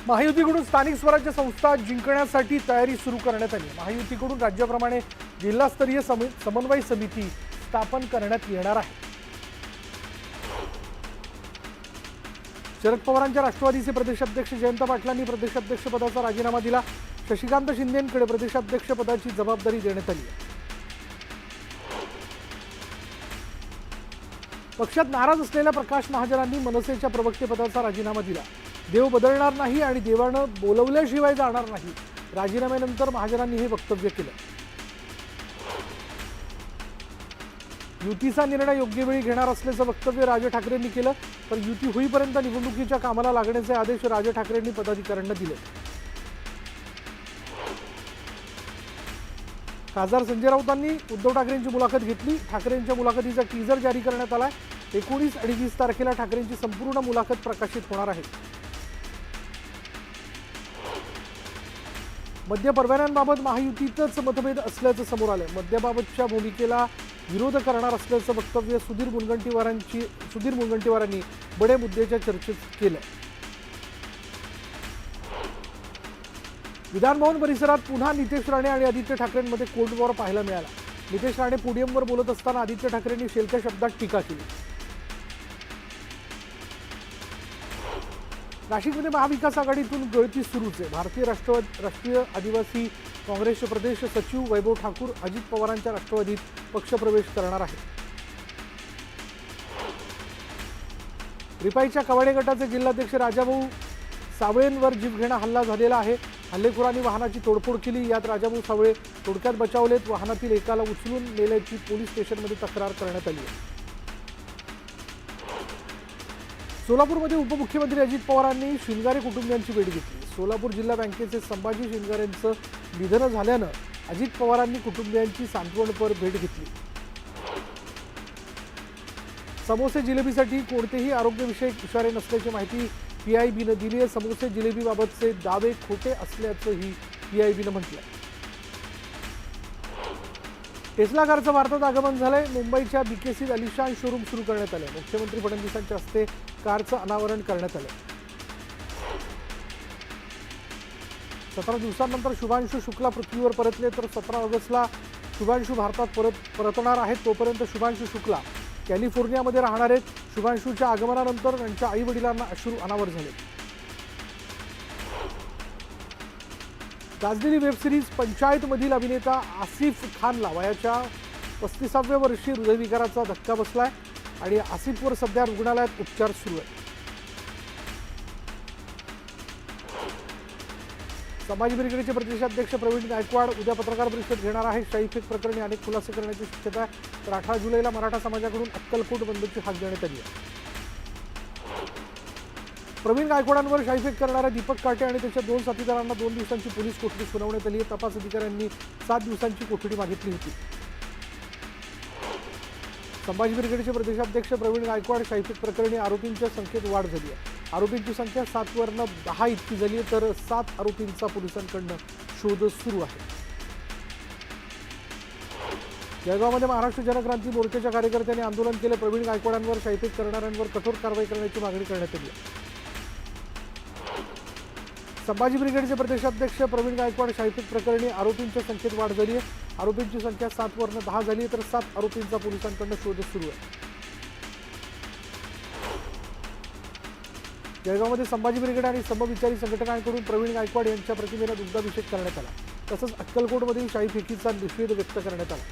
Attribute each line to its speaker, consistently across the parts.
Speaker 1: महायुतीकडून स्थानिक स्वराज्य संस्था जिंकण्यासाठी तयारी सुरू करण्यात आली। महायुतीकडून राज्याप्रमाणे जिल्हास्तरीय समन्वय समिती स्थापन करण्यात येणार आहे। शरद पवारांच्या राष्ट्रवादीचे प्रदेशाध्यक्ष जयंत पाटलांनी प्रदेशाध्यक्षपदाचा राजीनामा दिला। शशिकांत शिंदेंकडे प्रदेशाध्यक्षपदाची जबाबदारी देण्यात आली आहे। पक्षात नाराज असलेल्या प्रकाश महाजनांनी मनसेच्या प्रवक्तेपदाचा राजीनामा दिला। देव बदलणार नाही आणि देवानं बोलवल्याशिवाय जाणार नाही, राजीनाम्यानंतर महाजनांनी हे वक्तव्य केलं। युतीचा निर्णय योग्य वेळी घेणार असल्याचं वक्तव्य राज ठाकरेंनी केलं। तर युती होईपर्यंत निवडणुकीच्या कामाला लागण्याचे आदेश राज ठाकरेंनी पदाधिकाऱ्यांना दिले। खासदार संजय राऊतांनी उद्धव ठाकरेंची मुलाखत घेतली। ठाकरेंच्या मुलाखतीचा टीजर जारी करण्यात आलाय। 19 आणि 20 तारखेला ठाकरेंची संपूर्ण मुलाखत प्रकाशित होणार आहे। मद्य परवान्यांबाबत महायुतीतच मतभेद असल्याचं समोर आलं। मद्याबाबतच्या भूमिकेला विरोध करणार असल्याचं वक्तव्य सुधीर मुनगंटीवारांनी बडे मुद्द्याच्या चर्चेत केलं। विधानभवन परिसरात पुन्हा नितेश राणे आणि आदित्य ठाकरेंमध्ये कोल्ड वॉर पाहायला मिळाला। नितेश राणे पोडियमवर बोलत असताना आदित्य ठाकरेंनी शेलक्या शब्दात टीका केली। नाशिकमध्ये महाविकास आघाडीतून गळती सुरूच आहे। भारतीय राष्ट्रीय आदिवासी काँग्रेसचे प्रदेश सचिव वैभव ठाकूर अजित पवारांच्या राष्ट्रवादीत पक्षप्रवेश करणार आहेत। रिपाईच्या कवाडे गटाचे जिल्हाध्यक्ष राजाभाऊ सावळेंवर जीवघेणा हल्ला झालेला आहे। हल्लेखोरांनी वाहनाची तोडफोड केली। यात राजाभाऊ सावळे तोडक्यात बचावलेत। वाहनातील एकाला उचलून नेल्याची पोलीस स्टेशनमध्ये तक्रार करण्यात आली आहे। सोलापूरमध्ये उपमुख्यमंत्री अजित पवारांनी शिंगारे कुटुंबियांची भेट घेतली। सोलापूर जिल्हा बँकेचे संभाजी शिंगारेंचं निधन झाल्यानं अजित पवारांनी कुटुंबियांची सांत्वनपर भेट घेतली। समोसे जिलेबीसाठी कोणतेही आरोग्यविषयक इशारे नसल्याची माहिती पीआयबीनं दिली आहे। समोसे जिलेबीबाबतचे दावे खोटे असल्याचंही पीआयबीनं म्हटलंय। टेस्ला कारचं भारतात आगमन झालंय। मुंबईच्या बीकेसीत अलिशान शोरूम सुरू करण्यात आलंय। मुख्यमंत्री फडणवीसांच्या हस्ते कारचं अनावरण करण्यात आलंय। 17 दिवसांनंतर शुभांशु शुक्ला पृथ्वीवर परतले, तर 17 ऑगस्टला शुभांशु भारतात परतणार आहेत। तोपर्यंत शुभांशु शुक्ला कॅलिफोर्नियामध्ये राहणार आहेत। शुभांशुच्या आगमनानंतर त्यांच्या आई वडिलांना अश्रू अनावर झाले। गाजलेली वेबसिरीज पंचायतमधील अभिनेता आसिफ खानला वयाच्या 35व्या वर्षी हृदयविकाराचा धक्का बसलाय आणि आसिफवर सध्या रुग्णालयात उपचार सुरू आहेत। समाज ब्रिगेडचे प्रदेशाध्यक्ष प्रवीण गायकवाड उद्या पत्रकार परिषद घेणार आहे। शाईफेक प्रकरणी अनेक खुलासे करण्याची शक्यता आहे। तर 18 जुलैला मराठा समाजाकडून अक्कलकोट बंदची हाक देण्यात आली आहे। प्रवीण गायकवाडांवर शाईफेक करणाऱ्या दीपक काटे आणि त्याच्या 2 साथीदारांना 2 दिवसांची पोलीस कोठडी सुनावण्यात आली आहे। तपास अधिकाऱ्यांनी 7 दिवसांची कोठडी मागितली होती। संभाजी ब्रिगेडचे प्रदेशाध्यक्ष प्रवीण गायकवाड शाईफेक प्रकरणी आरोपींच्या संख्येत वाढ झाली आहे। आरोपींची संख्या 7 वरनं 10 इतकी झाली आहे, तर 7 आरोपींचा पोलिसांकडनं शोध सुरू आहे। जळगावमध्ये महाराष्ट्र जनक्रांती मोर्चाच्या कार्यकर्त्यांनी आंदोलन केलं। प्रवीण गायकवाडांवर शाईफेक करणाऱ्यांवर कठोर कारवाई करण्याची मागणी करण्यात आली आहे। संभाजी ब्रिगेडचे प्रदेशाध्यक्ष प्रवीण गायकवाड शाईफेक प्रकरणी आरोपींच्या संख्येत वाढ झाली आहे। आरोपींची संख्या 7 वरनं 10 झाली आहे, तर 7 आरोपींचा पोलिसांकडनं शोध सुरू आहे। जळगावमध्ये संभाजी ब्रिगेड आणि समविचारी संघटनांकडून प्रवीण गायकवाड यांच्या प्रतिमेला दुग्धाभिषेक करण्यात आला। तसंच अक्कलकोटमधील शाईफेकीचा निषेध व्यक्त करण्यात आला।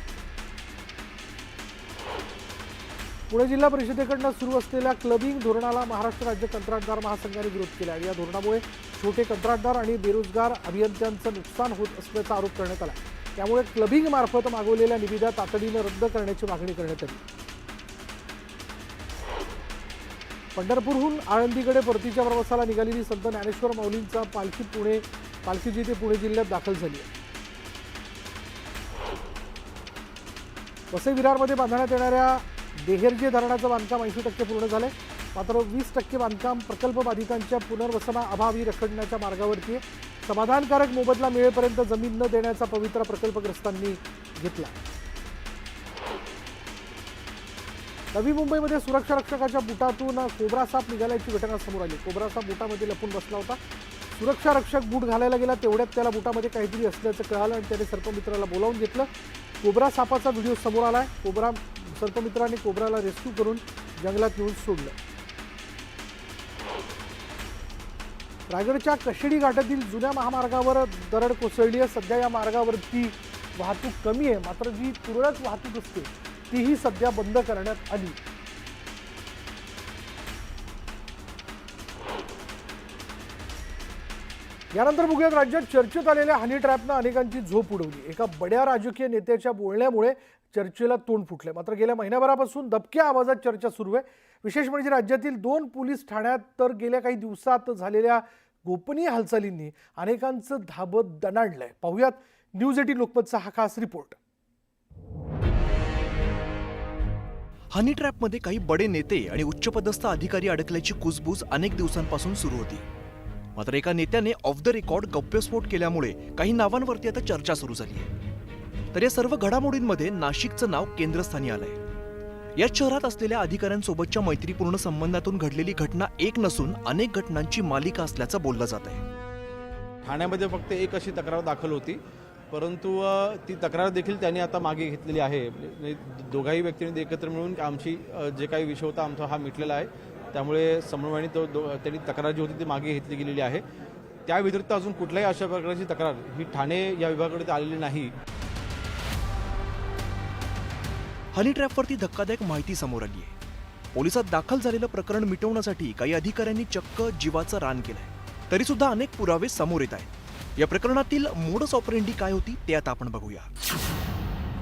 Speaker 1: पुणे जिल्हा परिषदेकडनं सुरू असलेल्या क्लबिंग धोरणाला महाराष्ट्र राज्य कंत्राटदार महासंघाने विरोध केला आहे। या धोरणामुळे छोटे कंत्राटदार आणि बेरोजगार अभियंत्यांचं नुकसान होत असल्याचा आरोप करण्यात आला। त्यामुळे क्लबिंग मार्फत मागवलेल्या निविदा तातडीनं रद्द करण्याची मागणी करण्यात आली। पंढरपूरहून आळंदीकडे परतीच्या प्रवासाला निघालेली संत ज्ञानेश्वर माऊलींचा पालखी जी ते पुणे जिल्ह्यात दाखल झाली आहे। वसई विरारमध्ये बांधण्यात येणाऱ्या देहेरजे धरणाचं बांधकाम 80% पूर्ण झालंय। मात्र 20% बांधकाम प्रकल्प बाधितांच्या पुनर्वसनाअभावी रखडण्याच्या मार्गावरती आहे। समाधानकारक मोबदला मिळेपर्यंत जमीन न देण्याचा पवित्रा प्रकल्पग्रस्तांनी घेतला। नवी मुंबईमध्ये सुरक्षा रक्षकाच्या बुटातून कोब्रा साप निघाल्याची घटना समोर आली। कोब्रा साप बुटामध्ये लपून बसला होता। सुरक्षा रक्षक बूट घालायला गेला तेवढ्यात त्याला बुटामध्ये काहीतरी असल्याचं कळालं आणि त्याने सर्पमित्राला बोलावून घेतलं. कोब्रा सापाचा व्हिडिओ समोर आलाय. सर्पमित्राने कोब्राला रेस्क्यू करून जंगलात नेऊन सोडलं. रायगडच्या कशेडी घाटातील जुन्या महामार्गावर दरड कोसळली आहे. सध्या या मार्गावरती वाहतूक कमी आहे, मात्र जी तुरळक वाहतूक असते तीही सध्या बंद करण्यात आली. यानंतर बघूयात राज्यात चर्चेत आलेल्या हनी ट्रॅपनं अनेकांची झोप उडवली. एका बड्या राजकीय नेत्याच्या बोलण्यामुळे चर्चेला तोंड फुटले. मात्र गेल्या महिन्याभरापासून दबक्या आवाजात चर्चा सुरू आहे. विशेष म्हणजे राज्यातील 2 पोलीस ठाण्यात तर गेल्या काही दिवसात झालेल्या गोपनीय हालचालींनी अनेकांचं धाबं दणाणलंय. पाहुयात न्यूज 18 लोकमतचा हा खास रिपोर्ट.
Speaker 2: हनी ट्रॅपमध्ये काही बडे नेते आणि उच्चपदस्थ अधिकारी अडकल्याची कुजबूज अनेक दिवसांपासून सुरू होती. मात्र एका नेत्याने ऑफ द रेकॉर्ड गौप्यस्फोट केल्यामुळे काही नावांवरती आता चर्चा सुरू झाली आहे. तर या सर्व घडामोडींमध्ये नाशिकचं नाव केंद्रस्थानी आलंय. या शहरात असलेल्या अधिकाऱ्यांसोबतच्या मैत्रीपूर्ण संबंधातून घडलेली घटना एक नसून अनेक घटनांची मालिका असल्याचं बोललं जात आहे.
Speaker 3: ठाण्यामध्ये फक्त एक अशी तक्रार दाखल होती, परंतु ती तक्रार देखील त्यांनी आता मागे घेतलेली आहे. दोघाही व्यक्तींनी एकत्र मिळून आमची जे काही विषय होता आमचा हा मिटलेला आहे. त्यामुळे समन्वयाने त्यांनी तक्रार जी होती ती मागे घेतली गेलेली आहे. त्या व्यतिरिक्त अजून कुठल्याही अशा प्रकारची तक्रार ही ठाणे या विभागाकडे आलेली नाही.
Speaker 2: हनी ट्रॅपवरती धक्कादायक माहिती समोर आली आहे. पोलिसात दाखल झालेलं प्रकरण मिटवण्यासाठी काही अधिकाऱ्यांनी चक्क जीवाचं रान केलंय. तरी सुद्धा अनेक पुरावे समोर येत आहेत. या प्रकरणातील मोडस ऑपरेंडी काय होती ते आता आपण बघूया.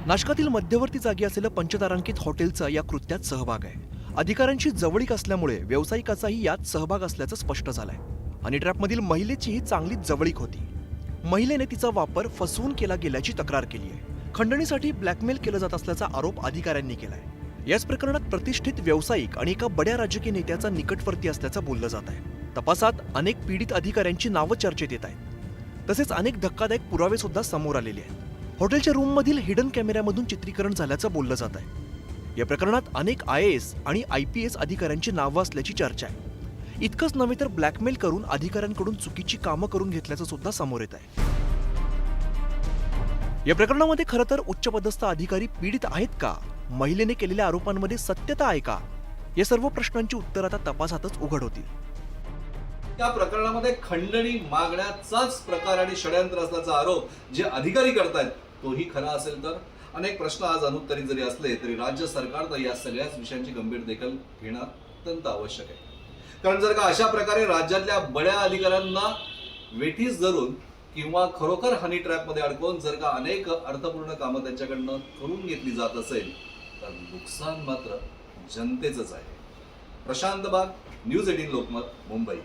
Speaker 2: नाशकातील मध्यवर्ती जागी असलेलं पंचतारांकित हॉटेलचा या कृत्यात सहभाग आहे. अधिकाऱ्यांशी जवळीक असल्यामुळे व्यावसायिकाचाही यात सहभाग असल्याचं स्पष्ट झालंय. हनी ट्रॅपमधील महिलेचीही चांगलीच जवळीक होती. महिलेने तिचा वापर फसवून केला गेल्याची तक्रार केली आहे. खंडणीसाठी ब्लॅकमेल केलं जात असल्याचा आरोप अधिकाऱ्यांनी केलाय. याच प्रकरणात प्रतिष्ठित व्यावसायिक आणि एका बड्या राजकीय नेत्याचा निकटवर्ती असल्याचं बोललं जात आहे. तपासात अनेक पीडित अधिकाऱ्यांची नावं चर्चेत येत आहेत. तसेच अनेक धक्कादायक पुरावे सुद्धा समोर आलेले आहेत. हॉटेलच्या रूममधील हिडन कॅमेऱ्यामधून चित्रीकरण झाल्याचं बोललं जात आहे. या प्रकरणात अनेक IAS आणि IPS अधिकाऱ्यांची नावं असल्याची चर्चा आहे. इतकंच नव्हे तर ब्लॅकमेल करून अधिकाऱ्यांकडून चुकीची कामं करून घेतल्याचं सुद्धा समोर येत आहे. या प्रकरणामध्ये खरं तर उच्चपदस्थ अधिकारी पीडित आहेत का? महिलेने केलेल्या आरोपांमध्ये सत्यता आहे का? या सर्व प्रश्नांची उत्तर आता तपासातच उघड होतील.
Speaker 4: त्या प्रकरणामध्ये खंडणी मागण्याचाच प्रकार आणि षडयंत्र असल्याचा आरोप जे अधिकारी करतायत तोही खरा असेल तर अनेक प्रश्न आज अनुत्तरित जरी असले तरी राज्य सरकारनं या सगळ्याच विषयांची गंभीर दखल घेणं अत्यंत आवश्यक आहे. कारण जर का अशा प्रकारे राज्यातल्या बड्या अधिकाऱ्यांना वेठीस धरून किंवा खरोखर हनी ट्रॅपमध्ये अडकवून जर का अनेक अर्थपूर्ण कामं त्यांच्याकडनं करून घेतली जात असेल तर नुकसान मात्र जनतेचंच आहे. प्रशांत बाग, न्यूज 18 लोकमत, मुंबई.